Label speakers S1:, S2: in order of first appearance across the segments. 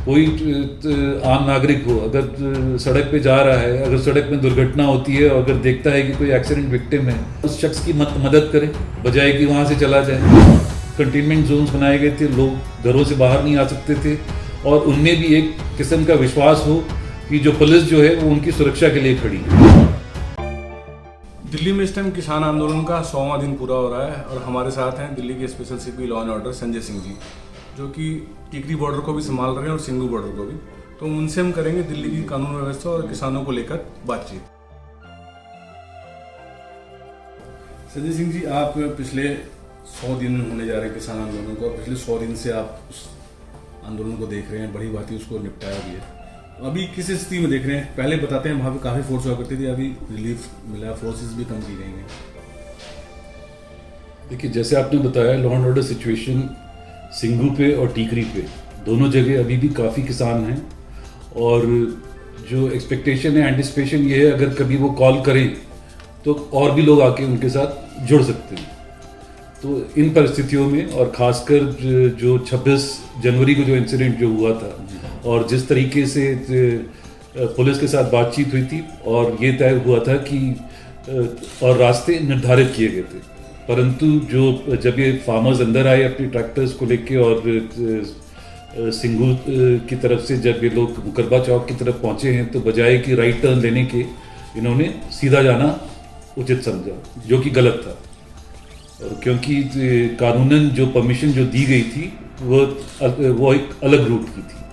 S1: कोई आम नागरिक हो, अगर सड़क पे जा रहा है, अगर सड़क में दुर्घटना होती है और अगर देखता है कि कोई एक्सीडेंट विक्टिम है, उस शख्स की मदद करे, बजाय कि वहाँ से चला जाए। कंटेनमेंट जोन्स बनाए गए थे, लोग घरों से बाहर नहीं आ सकते थे और उनमें भी एक किस्म का विश्वास हो कि जो पुलिस जो है वो उनकी सुरक्षा के लिए खड़ी है।
S2: दिल्ली में इस टाइम किसान आंदोलन का 100वां दिन पूरा हो रहा है और हमारे साथ हैं दिल्ली के special CP law and order Sanjay Singh ji, जो कि टिकरी बॉर्डर को भी संभाल रहे हैं और सिंगू बॉर्डर को भी। तो उनसे हम करेंगे दिल्ली की कानून व्यवस्था और किसानों को लेकर बातचीत। संजय सिंह जी, आप पिछले 100 दिन होने जा रहे हैं किसान आंदोलन को, पिछले 100 दिन से आप उस आंदोलन को देख रहे हैं, बड़ी बात उसको निपटाया भी है। अभी किस स्थिति में देख रहे हैं? पहले बताते हैं वहाँ पे काफ़ी फोर्स हुआ करती थी, अभी रिलीफ मिला, फोर्सेस भी कम की गई हैं।
S1: देखिए, जैसे आपने बताया, law and order situation Singhu पे और टीकरी पे दोनों जगह अभी भी काफ़ी किसान हैं और जो एक्सपेक्टेशन है, एंटिसिपेशन ये है अगर कभी वो कॉल करें तो और भी लोग आके उनके साथ जुड़ सकते हैं। तो इन परिस्थितियों में और ख़ासकर जो 26 जनवरी को जो इंसिडेंट जो हुआ था और जिस तरीके से पुलिस के साथ बातचीत हुई थी और ये तय हुआ था कि और रास्ते निर्धारित किए गए थे, परंतु जब ये फार्मर्स अंदर आए अपने ट्रैक्टर्स को लेके और सिंगू की तरफ से जब ये लोग मुकरबा चौक की तरफ पहुंचे हैं तो बजाय कि राइट टर्न लेने के इन्होंने सीधा जाना उचित समझा, जो कि गलत था। और क्योंकि कानूनन जो परमिशन जो दी गई थी वो एक अलग रूट की थी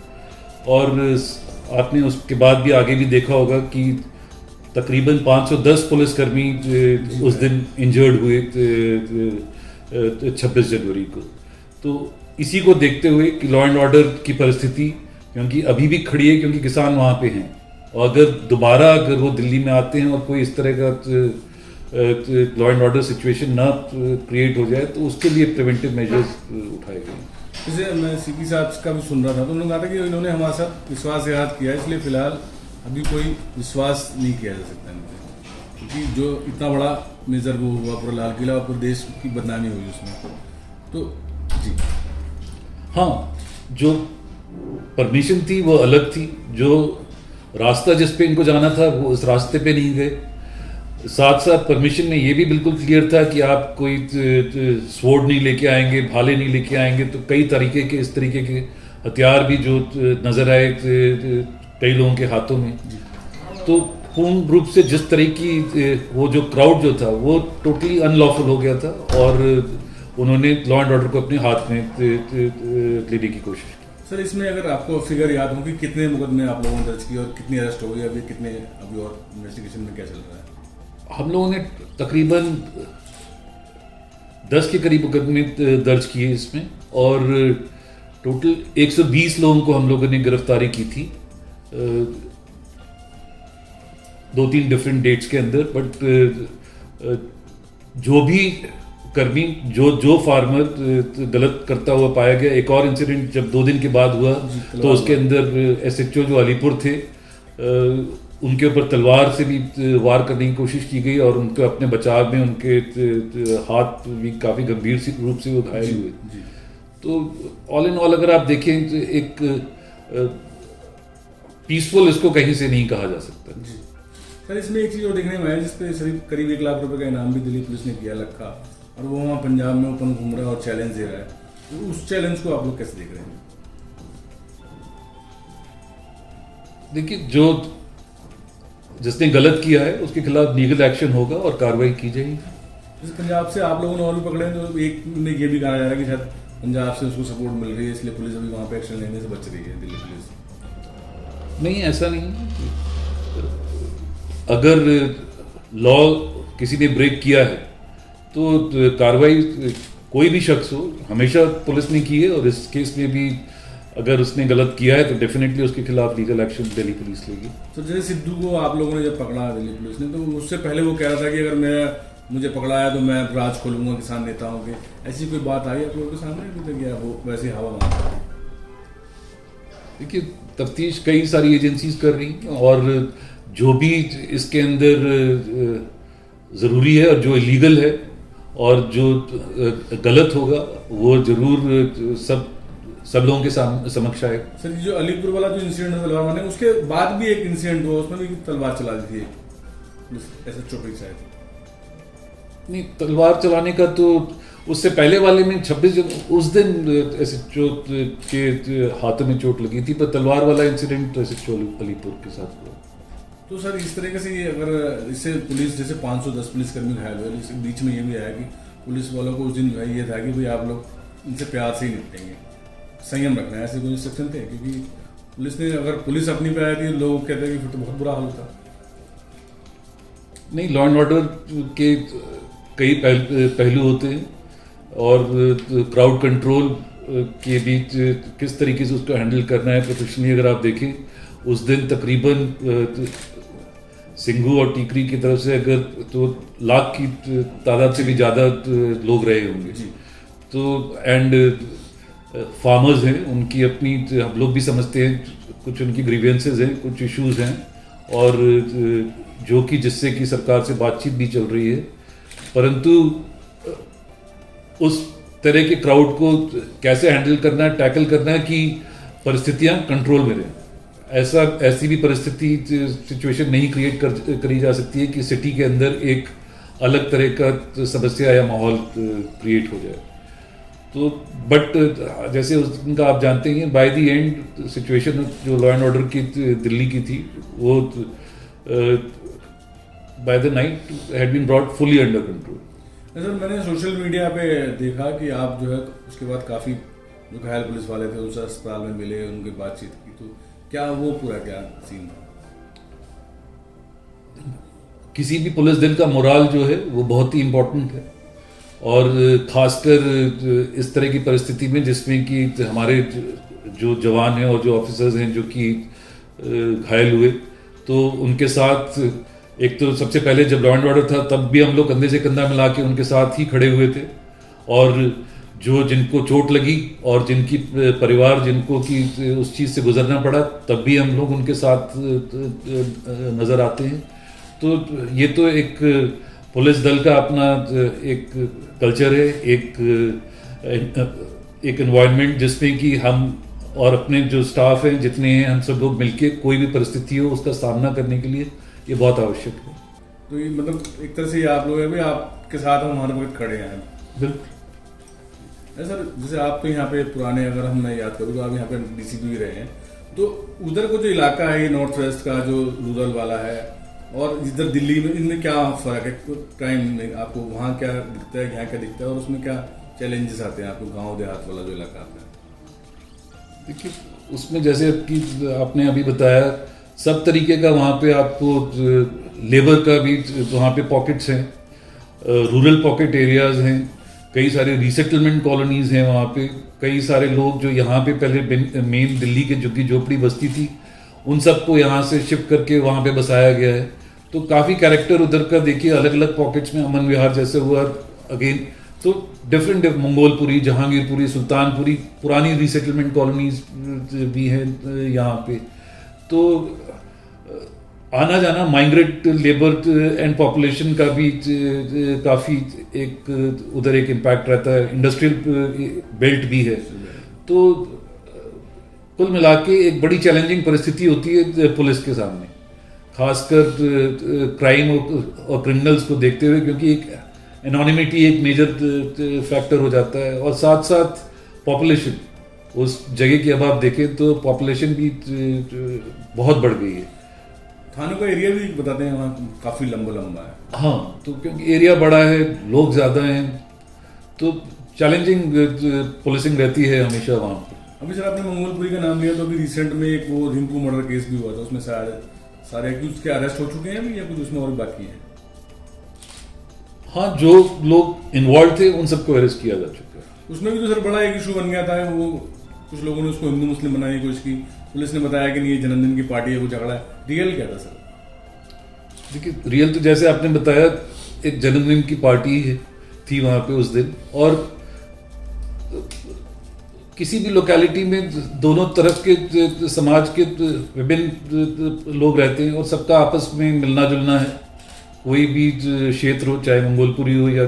S1: और आपने उसके बाद भी आगे भी देखा होगा कि तकरीबन 510 पुलिसकर्मी उस दिन इंजर्ड हुए 26 जनवरी को। तो इसी को देखते हुए कि लॉ एंड ऑर्डर की परिस्थिति क्योंकि अभी भी खड़ी है, क्योंकि किसान वहाँ पे हैं और अगर वो दिल्ली में आते हैं और कोई इस तरह का लॉ एंड ऑर्डर सिचुएशन ना क्रिएट हो जाए तो उसके लिए प्रिवेंटिव मेजर्स उठाए गए।
S2: जैसे मैं सीपी साहब का भी सुन रहा था तो उन्होंने कहा था कि इन्होंने हमारे साथ विश्वासघात किया, इसलिए फिलहाल अभी कोई विश्वास नहीं किया जा सकता इनसे, क्योंकि जो इतना बड़ा मेजर वो हुआ पूरा लाल किला और पूरे देश की बदनामी हुई उसमें। तो जी
S1: हाँ, जो परमिशन थी वो अलग थी, जो रास्ता जिस पे इनको जाना था वो उस रास्ते पे नहीं गए। साथ साथ परमिशन में ये भी बिल्कुल क्लियर था कि आप कोई स्वॉर्ड नहीं लेके आएंगे, भाले नहीं लेके आएंगे। तो कई तरीके के इस तरीके के हथियार भी जो नज़र आए कई लोगों के हाथों में। तो पूर्ण रूप से जिस तरह की वो जो क्राउड जो था वो टोटली अनलॉफुल हो गया था और उन्होंने लॉ एंड ऑर्डर को अपने हाथ में लेने की कोशिश की।
S2: सर, इसमें अगर आपको फिगर याद हो कि कितने मुकदमे आप लोगों ने दर्ज किए और कितने अरेस्ट हो गए, अभी और इन्वेस्टिगेशन में क्या चल रहा है?
S1: हम लोगों ने तकरीबन 10 के करीब मुकदमे दर्ज किए इसमें और टोटल 120 लोगों को हम लोगों ने गिरफ्तारी की थी 2-3 डिफरेंट डेट्स के अंदर। बट जो भी कर्मी जो फार्मर गलत करता हुआ पाया गया। एक और इंसिडेंट जब 2 दिन के बाद हुआ तो उसके अंदर SHO जो अलीपुर थे उनके ऊपर तलवार से भी वार करने की कोशिश की गई और उनके अपने बचाव में उनके हाथ भी काफ़ी गंभीर रूप से वो घायल हुए। तो ऑल इन ऑल अगर आप देखें तो एक पीसफुल इसको कहीं से नहीं कहा जा सकता।
S2: सर, इसमें एक चीज़ और देखने में आया जिसपे करीब 1 लाख रुपए का इनाम भी दिल्ली पुलिस ने किया रखा और वो वहाँ पंजाब में ओपन घूम रहा है और चैलेंज दे रहा है। तो उस चैलेंज को आप लोग कैसे देख रहे हैं?
S1: देखिए, जिसने गलत किया है उसके खिलाफ लीगल एक्शन होगा और कार्रवाई की जाएगी।
S2: जैसे पंजाब से आप लोगों ने और भी पकड़े हैं तो एक ने ये भी कहा जा रहा है कि शायद पंजाब से उसको सपोर्ट मिल रही है इसलिए पुलिस अभी वहाँ पे एक्शन लेने से बच रही है, दिल्ली पुलिस।
S1: नहीं, ऐसा नहीं। अगर लॉ किसी ने ब्रेक किया है तो कार्रवाई कोई भी शख्स हो हमेशा पुलिस ने की है और इस केस में भी अगर उसने गलत किया है तो डेफिनेटली उसके खिलाफ लीगल एक्शन दिल्ली पुलिस लेगी।
S2: तो जैसे सिद्धू को आप लोगों ने जब पकड़ा दिल्ली पुलिस ने तो उससे पहले वो कह रहा था कि अगर मुझे पकड़ाया तो मैं राज खोलूंगा किसान नेताओं के, ऐसी कोई बात आई आप लोगों के सामने अभी तक या वो वैसे हवा मारता है?
S1: देखिए, तफ्तीश कई सारी एजेंसीज कर रही और जो भी इसके अंदर ज़रूरी है और जो इलीगल है और जो गलत होगा वो ज़रूर सब सब लोगों के समक्ष आएगा।
S2: सर जो अलीपुर वाला जो इंसिडेंट था तलवार मारने, उसके बाद भी एक इंसिडेंट हुआ, उसमें भी तलवार चला दी थी ऐसा चौपी शायद।
S1: नहीं, तलवार चलाने का तो उससे पहले वाले में 26 उस दिन ऐसे चोट के हाथों में चोट लगी थी, पर तलवार वाला इंसिडेंट तो ऐसे अलीपुर के साथ हुआ।
S2: तो सर इस तरीके से ये अगर इससे पुलिस जैसे 510 पुलिसकर्मी घायल हुए, इस बीच में ये भी आया कि पुलिस वालों को उस दिन भाई ये था कि भाई आप लोग इनसे प्यार से ही निपटेंगे, संयम रखना है, ऐसे कोई इंस्ट्रक्शन थे? क्योंकि पुलिस ने अगर पुलिस अपनी पे आई थी, लोग कहते हैं कि फिर तो बहुत बुरा हाल होता।
S1: नहीं, लॉ एंड ऑर्डर के कई पहलू होते हैं और क्राउड कंट्रोल के बीच किस तरीके से उसको हैंडल करना है प्रोफेशनली। अगर आप देखें उस दिन तकरीबन सिंघू और टीकरी की तरफ से अगर तो लाख की तादाद से भी ज़्यादा लोग रहे होंगे जी। तो एंड फार्मर्स हैं, उनकी अपनी, हम लोग भी समझते हैं कुछ उनकी ग्रीवेंसेस हैं, कुछ इश्यूज हैं, और जो कि जिससे कि सरकार से बातचीत भी चल रही है, परंतु उस तरह के क्राउड को कैसे हैंडल करना है, टैकल करना है कि परिस्थितियां कंट्रोल में रहें। ऐसी भी परिस्थिति सिचुएशन नहीं क्रिएट करी जा सकती है कि सिटी के अंदर एक अलग तरह का समस्या या माहौल क्रिएट हो जाए। तो बट जैसे उस दिन का आप जानते हैं, बाय द एंड सिचुएशन जो लॉ एंड ऑर्डर की दिल्ली की थी, वो by the night had been brought fully under control.
S2: Sir मैंने सोशल मीडिया पे देखा कि आप जो है उसके बाद काफ़ी जो घायल पुलिस वाले थे उनसे अस्पताल में मिले, उनकी बातचीत की, तो क्या वो पूरा क्या सीन था?
S1: किसी भी पुलिस दल का मोराल जो है वो बहुत ही इम्पोर्टेंट है, और खासकर इस तरह की परिस्थिति में जिसमें कि हमारे जो जवान हैं और जो ऑफिसर्स हैं जो कि घायल हुए, तो उनके साथ एक तो सबसे पहले जब लॉ एंड ऑर्डर था तब भी हम लोग कंधे से कंधा मिला के उनके साथ ही खड़े हुए थे, और जो जिनको चोट लगी और जिनकी परिवार जिनको कि उस चीज़ से गुजरना पड़ा, तब भी हम लोग उनके साथ नज़र आते हैं। तो ये तो एक पुलिस दल का अपना एक कल्चर है, एक एनवायरनमेंट जिसमें कि हम और अपने जो स्टाफ हैं जितने हैं, हम सब लोग मिलके कोई भी परिस्थिति हो उसका सामना करने के लिए ये बहुत आवश्यक है।
S2: तो ये मतलब एक तरह से ये आप लोग अभी आपके साथ हम हमारे वक्त खड़े हैं।
S1: बिल्कुल
S2: सर जैसे आप तो यहाँ पे पुराने, अगर हम मैं याद करूँ तो आप यहाँ पे डीसीपी भी रहे हैं, तो उधर को जो इलाका है नॉर्थ वेस्ट का जो रूरल वाला है और इधर दिल्ली में, इनमें क्या फर्क है क्राइम में? आपको वहाँ क्या दिखता है, यहाँ क्या दिखता है, और उसमें क्या चैलेंजेस आते हैं आपको गाँव देहात वाला जो इलाका आता है?
S1: देखिए उसमें जैसे कि आपने अभी बताया, सब तरीके का वहाँ पे आपको लेबर का भी वहाँ पे पॉकेट्स हैं, रूरल पॉकेट एरियाज हैं, कई सारे रीसेटलमेंट कॉलोनीज हैं वहाँ पे, कई सारे लोग जो यहाँ पे पहले मेन दिल्ली के झुग्गी झोपड़ी बस्ती थी उन सबको यहाँ से शिफ्ट करके वहाँ पे बसाया गया है। तो काफ़ी कैरेक्टर उधर का देखिए, अलग अलग पॉकेट्स में, अमन विहार जैसे हुआ अगेन, तो डिफरेंट मंगोलपुरी, जहांगीरपुरी, सुल्तानपुरी, पुरानी रीसेटलमेंट कॉलोनीज भी हैं यहाँ पे। तो आना जाना, माइग्रेट लेबर एंड पॉपुलेशन का भी काफ़ी एक उधर एक इम्पैक्ट रहता है, इंडस्ट्रियल बेल्ट भी है। तो कुल मिला के एक बड़ी चैलेंजिंग परिस्थिति होती है पुलिस के सामने, खासकर क्राइम और क्रिमिनल्स को देखते हुए, क्योंकि एक एनोनिमिटी एक मेजर फैक्टर हो जाता है, और साथ साथ पॉपुलेशन, उस जगह की अब आप देखें तो पॉपुलेशन भी बहुत बढ़ गई है।
S2: थानों का एरिया भी बताते हैं वहाँ काफ़ी लंबा है।
S1: हाँ, तो क्योंकि एरिया बड़ा है, लोग ज़्यादा हैं, तो चैलेंजिंग पुलिसिंग रहती है हमेशा वहाँ पर।
S2: अभी सर आपने मंगोलपुरी का नाम लिया, तो अभी रिसेंट में एक वो रिंकू मर्डर केस भी हुआ था, उसमें सारे एक्यूज के अरेस्ट हो चुके हैं अभी, या कुछ उसमें और बाकी है?
S1: हाँ, जो लोग इन्वॉल्व थे उन सबको अरेस्ट किया जा चुका है।
S2: उसमें भी तो सर बड़ा एक इशू बन गया था, वो कुछ लोगों ने उसको हिंदू मुस्लिम बनाने की कोशिश की, पुलिस ने बताया कि नहीं ये जन्मदिन की पार्टी है, वो झगड़ा है। रियल क्या था सर?
S1: देखिए रियल तो जैसे आपने बताया, एक जन्मदिन की पार्टी थी वहाँ पे उस दिन, और किसी भी लोकेलिटी में दोनों तरफ के समाज के विभिन्न लोग रहते हैं और सबका आपस में मिलना जुलना है। कोई भी क्षेत्र हो, चाहे मंगोलपुरी हो या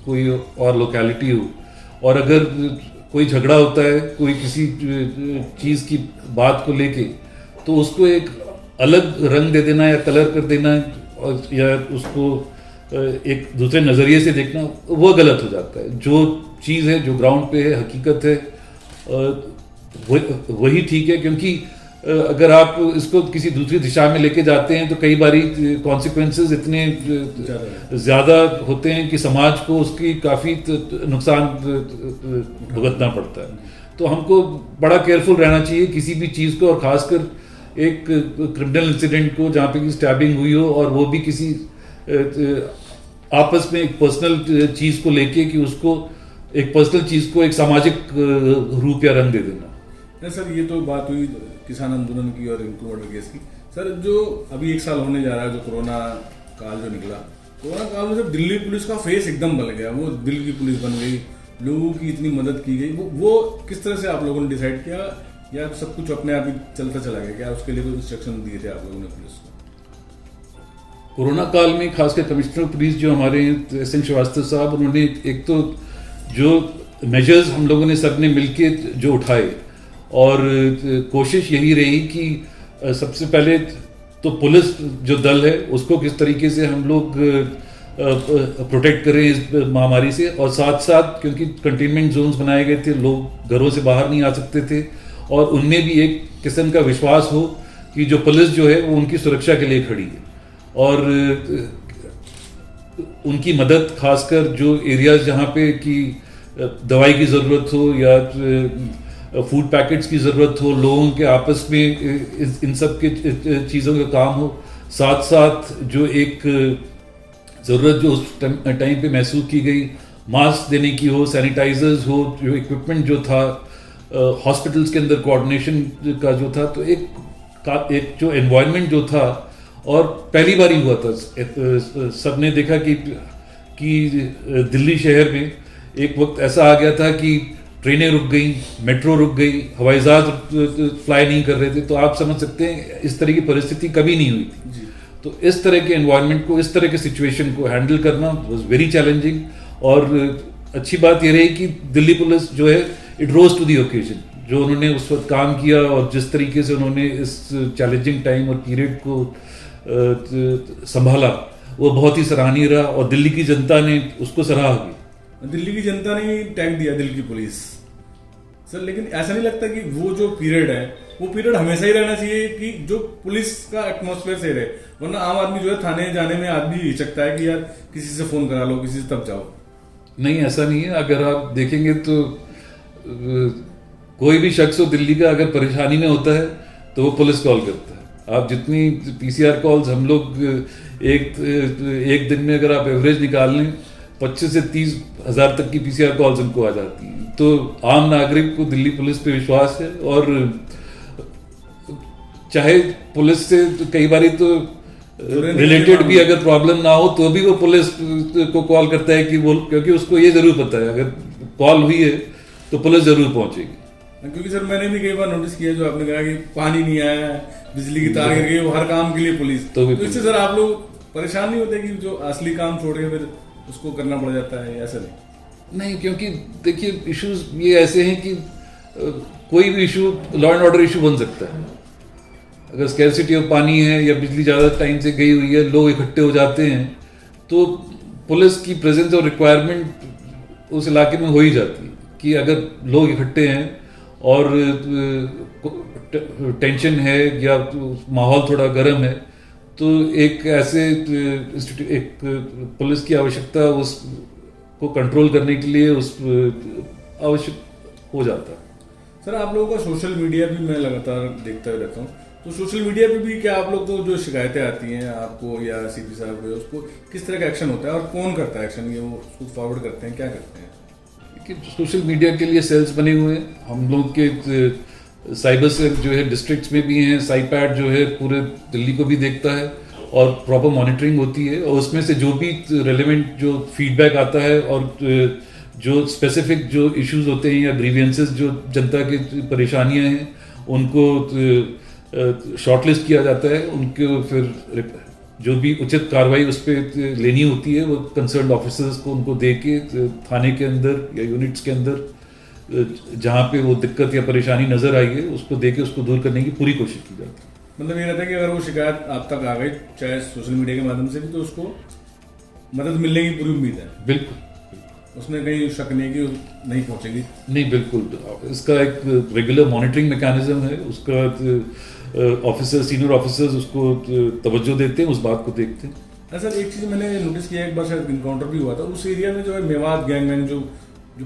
S1: कोई और लोकेलिटी हो, और अगर कोई झगड़ा होता है कोई किसी चीज़ की बात को लेके, तो उसको एक अलग रंग दे देना या कलर कर देना और या उसको एक दूसरे नज़रिए से देखना, वो गलत हो जाता है। जो चीज़ है, जो ग्राउंड पे है, हकीकत है, वही ठीक है। क्योंकि अगर आप इसको किसी दूसरी दिशा में लेके जाते हैं तो कई बारी कॉन्सिक्वेंसेस इतने ज़्यादा होते हैं कि समाज को उसकी काफ़ी नुकसान भुगतना पड़ता है। तो हमको बड़ा केयरफुल रहना चाहिए किसी भी चीज़ को, और ख़ासकर एक क्रिमिनल इंसिडेंट को जहाँ पे की स्टैबिंग हुई हो और वो भी किसी आपस में एक पर्सनल चीज़ को लेके कि उसको एक पर्सनल चीज़ को एक सामाजिक रूप या रंग दे देना।
S2: नहीं सर, ये तो बात हुई किसान आंदोलन की और इनको मर्डर केस की। सर, जो अभी 1 साल होने जा रहा है, जो कोरोना काल जो निकला, कोरोना काल में जब दिल्ली पुलिस का फेस एकदम बदल गया, वो दिल की पुलिस बन गई, लोगों की इतनी मदद की गई, वो किस तरह से आप लोगों ने डिसाइड किया, या सब कुछ अपने आप ही चलता चला गया? क्या उसके लिए कोई इंस्ट्रक्शन दिए थे आप लोगों ने पुलिस को?
S1: कोरोना काल में खासकर कमिश्नर पुलिस जो हमारे एस.एन. श्रीवास्तव साहब, उन्होंने एक तो जो मेजर्स हम लोगों ने सबने मिलके जो उठाए, और कोशिश यही रही कि सबसे पहले तो पुलिस जो दल है उसको किस तरीके से हम लोग प्रोटेक्ट करें इस महामारी से, और साथ साथ क्योंकि कंटेनमेंट जोन्स बनाए गए थे, लोग घरों से बाहर नहीं आ सकते थे, और उनमें भी एक किस्म का विश्वास हो कि जो पुलिस जो है वो उनकी सुरक्षा के लिए खड़ी है, और उनकी मदद खासकर जो एरियाज जहाँ पे कि दवाई की ज़रूरत हो या फूड पैकेट्स की ज़रूरत हो, लोगों के आपस में इन सब के चीज़ों का काम हो, साथ साथ जो एक ज़रूरत जो उस टाइम पे महसूस की गई, मास्क देने की हो, सैनिटाइजर्स हो, जो इक्विपमेंट जो था, हॉस्पिटल्स के अंदर कोऑर्डिनेशन का जो था, तो एक जो एनवायरनमेंट जो था, और पहली बार ही हुआ था, सबने देखा कि दिल्ली शहर में एक वक्त ऐसा आ गया था कि ट्रेनें रुक गई, मेट्रो रुक गई, हवाई जहाज फ्लाई नहीं कर रहे थे। तो आप समझ सकते हैं इस तरह की परिस्थिति कभी नहीं हुई थी। तो इस तरह के एनवायरनमेंट को, इस तरह के सिचुएशन को हैंडल करना वाज वेरी चैलेंजिंग, और अच्छी बात यह रही कि दिल्ली पुलिस जो है it rose to the occasion. जो उन्होंने उस वक्त काम किया और जिस तरीके से उन्होंने इस चैलेंजिंग टाइम और पीरियड को संभाला, वो बहुत ही सराहनीय रहा, और दिल्ली की जनता ने उसको सराहा भी।
S2: दिल्ली की जनता ने टैग दिया दिल्ली की पुलिस सर, लेकिन ऐसा नहीं लगता कि वो जो पीरियड है वो पीरियड हमेशा ही रहना चाहिए कि जो पुलिस का एटमॉस्फेयर सही रहे? वरना आम आदमी जो है थाने जाने में आदमी हिचकता है कि यार किसी से फोन करा लो, किसी से तब जाओ।
S1: नहीं, ऐसा नहीं है। अगर आप देखेंगे तो कोई भी शख्स हो दिल्ली का अगर परेशानी में होता है तो वो पुलिस कॉल करता है। आप जितनी पीसीआर कॉल्स हम लोग एक दिन में अगर आप एवरेज निकाल लें 25 से 30 हज़ार तक की पीसीआर कॉल्स हमको आ जाती हैं। तो आम नागरिक को दिल्ली पुलिस पे विश्वास है, और चाहे पुलिस से कई बारी तो रिलेटेड भी अगर प्रॉब्लम ना हो तो भी वो पुलिस को कॉल करता है कि वो, क्योंकि उसको ये जरूर पता है अगर कॉल हुई है तो पुलिस जरूर पहुंचेगी।
S2: क्योंकि सर मैंने भी कई बार नोटिस किया, जो आपने कहा कि पानी नहीं आया है, बिजली की तार गिर गई, वो हर काम के लिए पुलिस। तो इससे सर आप लोग परेशान नहीं होते कि जो असली काम छोड़ के फिर उसको करना पड़ जाता है? ऐसा
S1: नहीं, क्योंकि देखिए इश्यूज ये ऐसे हैं कि कोई भी issue law and order issue बन सकता है। अगर स्कैरसिटी ऑफ पानी है या बिजली ज़्यादा टाइम से गई हुई है, लोग इकट्ठे हो जाते हैं, तो पुलिस की प्रेजेंस और रिक्वायरमेंट उस इलाके में हो ही जाती है कि अगर लोग इकट्ठे हैं और टेंशन है या माहौल थोड़ा गर्म है, तो एक ऐसे एक पुलिस की आवश्यकता उसको कंट्रोल करने के लिए उस आवश्यक हो जाता है।
S2: सर आप लोगों का सोशल मीडिया भी मैं लगातार देखता रहता हूँ, तो सोशल मीडिया पे भी क्या आप लोग को जो शिकायतें आती हैं आपको या सीपी साहब को, उसको किस तरह का एक्शन होता है और कौन करता है एक्शन? ये वो उसको फॉरवर्ड करते हैं, क्या करते हैं?
S1: कि सोशल मीडिया के लिए सेल्स बने हुए हैं हम लोग के, साइबर सेल जो है डिस्ट्रिक्ट्स में भी हैं, साइपैड जो है पूरे दिल्ली को भी देखता है और प्रॉपर मॉनिटरिंग होती है, और उसमें से जो भी रेलेवेंट जो फीडबैक आता है और जो स्पेसिफिक जो इश्यूज होते हैं या ग्रीवियंसेस जो जनता की परेशानियां हैं उनको शॉर्टलिस्ट किया जाता है, उनको फिर जो भी उचित कार्रवाई उस पर लेनी होती है वो कंसर्न ऑफिसर्स को उनको दे के थाने के अंदर या यूनिट्स के अंदर जहाँ पे वो दिक्कत या परेशानी नजर आई है उसको देके उसको दूर करने की पूरी कोशिश की जाती है।
S2: मतलब ये रहता है कि अगर वो शिकायत आप तक आ गई चाहे सोशल मीडिया के माध्यम से भी, तो उसको मदद मिलने की पूरी उम्मीद है।
S1: बिल्कुल,
S2: उसमें कहीं शक नहीं कि नहीं पहुंचेगी।
S1: नहीं बिल्कुल, इसका एक रेगुलर मॉनिटरिंग मैकेनिज्म है, उसका ऑफिसर सीनियर ऑफिसर्स उसको तवज्जो देते हैं, उस बात को देखते हैं।
S2: सर एक चीज़ मैंने नोटिस किया, एक बार शायद इनकाउंटर भी हुआ था उस एरिया में, जो है मेवात गैंगमैन जो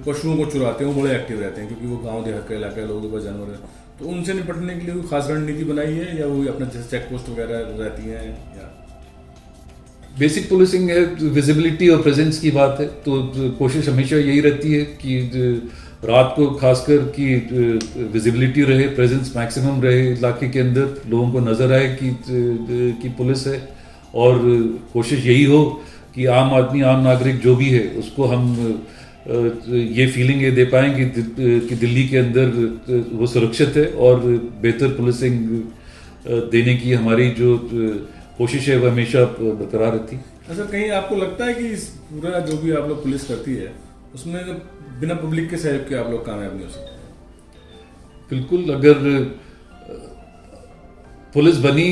S2: पशुओं को चुराते हैं वो बड़े एक्टिव रहते हैं, क्योंकि वो गांव देहात का इलाका है, लोगों के पास जानवर है। तो उनसे निपटने के लिए कोई खास रणनीति बनाई है, या वो अपना जैसे चेक पोस्ट वगैरह रहती हैं, या
S1: बेसिक पुलिसिंग है, विजिबिलिटी और प्रेजेंस की बात है, तो कोशिश हमेशा यही रहती है कि रात को खासकर कि विजिबिलिटी रहे, प्रेजेंस मैक्सिमम रहे इलाके के अंदर, लोगों को नजर आए कि पुलिस है, और कोशिश यही हो कि आम आदमी, आम नागरिक जो भी है उसको हम ये फीलिंग ये दे पाएं कि दिल्ली के अंदर वो सुरक्षित है, और बेहतर पुलिसिंग देने की हमारी जो कोशिश है वो हमेशा बरकरार रहती है।
S2: सर कहीं आपको लगता है कि इस पूरा जो भी आप लोग पुलिस करती है उसमें बिना पब्लिक के सहयोग के आप लोग कामयाब नहीं हो सकते?
S1: बिल्कुल, अगर पुलिस बनी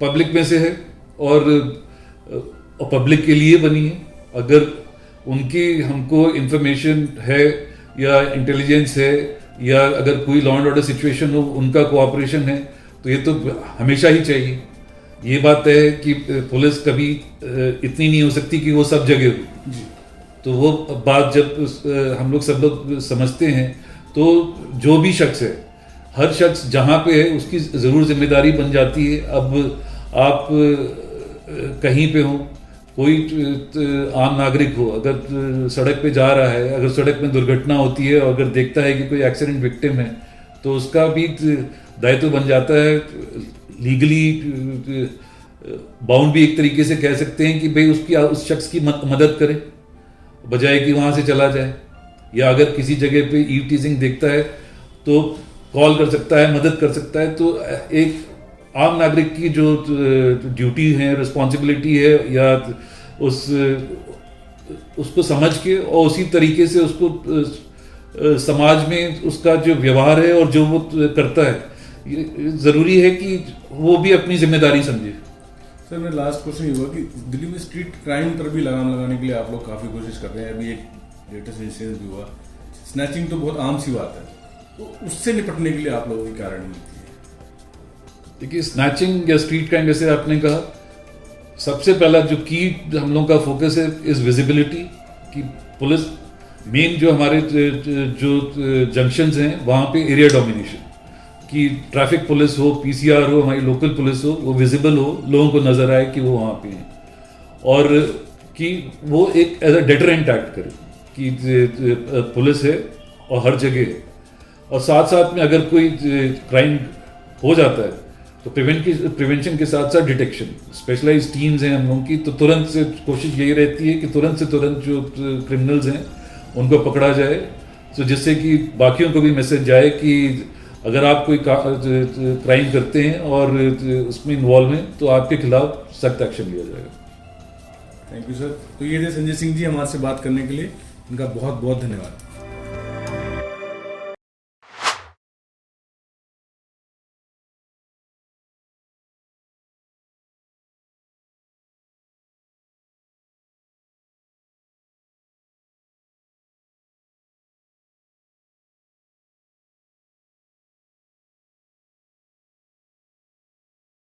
S1: पब्लिक में से है और पब्लिक के लिए बनी है, अगर उनकी हमको इंफॉर्मेशन है या इंटेलिजेंस है, या अगर कोई लॉ एंड ऑर्डर सिचुएशन हो उनका कोऑपरेशन है, तो ये तो हमेशा ही चाहिए। ये बात है कि पुलिस कभी इतनी नहीं हो सकती कि वो सब जगह हो, तो वो बात जब हम लोग सब लोग समझते हैं, तो जो भी शख्स है, हर शख्स जहाँ पे है उसकी ज़रूर जिम्मेदारी बन जाती है। अब आप कहीं पे हो, कोई आम नागरिक हो, अगर सड़क पे जा रहा है, अगर सड़क में दुर्घटना होती है और अगर देखता है कि कोई एक्सीडेंट विक्टिम है, तो उसका भी दायित्व बन जाता है, लीगली बाउंड भी एक तरीके से कह सकते हैं कि भाई उस शख्स की मदद करे, बजाय कि वहां से चला जाए। या अगर किसी जगह पे ईव टीजिंग देखता है तो कॉल कर सकता है, मदद कर सकता है। तो एक आम नागरिक की जो ड्यूटी है, रिस्पॉन्सिबिलिटी है, या उसको समझ के और उसी तरीके से उसको समाज में उसका जो व्यवहार है और जो वो करता है, जरूरी है कि वो भी अपनी जिम्मेदारी समझे।
S2: सर मेरा लास्ट क्वेश्चन ये हुआ कि दिल्ली में स्ट्रीट क्राइम पर भी लगाम लगाने के लिए आप लोग काफ़ी कोशिश कर रहे हैं। अभी एक लेटेस्ट इंसिडेंट भी हुआ, स्नैचिंग तो बहुत आम सी बात है, तो उससे निपटने के लिए आप लोगों की क्या रणनीति है?
S1: देखिए, स्नैचिंग या स्ट्रीट क्राइम जैसे आपने कहा, सबसे पहला जो की हम लोगों का फोकस है इस विजिबिलिटी की। पुलिस मेन जो हमारे जो जंक्शंस हैं वहाँ पे एरिया डोमिनेशन कि ट्रैफिक पुलिस हो, पीसीआर हो, हमारी लोकल पुलिस हो, वो विजिबल हो, लोगों को नजर आए कि वो वहाँ पे हैं, और कि वो एक एज अ डेटरेंट एक्ट करे कि पुलिस है और हर जगह है। और साथ साथ में अगर कोई क्राइम हो जाता है तो प्रिवेंशन के साथ साथ डिटेक्शन, स्पेशलाइज्ड टीम्स हैं हम लोगों की, तो तुरंत से कोशिश यही रहती है कि तुरंत से तुरंत जो क्रिमिनल्स हैं उनको पकड़ा जाए, तो जिससे कि बाकियों को भी मैसेज जाए कि अगर आप कोई क्राइम करते हैं और उसमें इन्वॉल्व हैं तो आपके खिलाफ सख्त एक्शन लिया जाएगा।
S2: Thank you sir. तो ये थे संजय सिंह जी हमारे से बात करने के लिए, इनका बहुत बहुत धन्यवाद।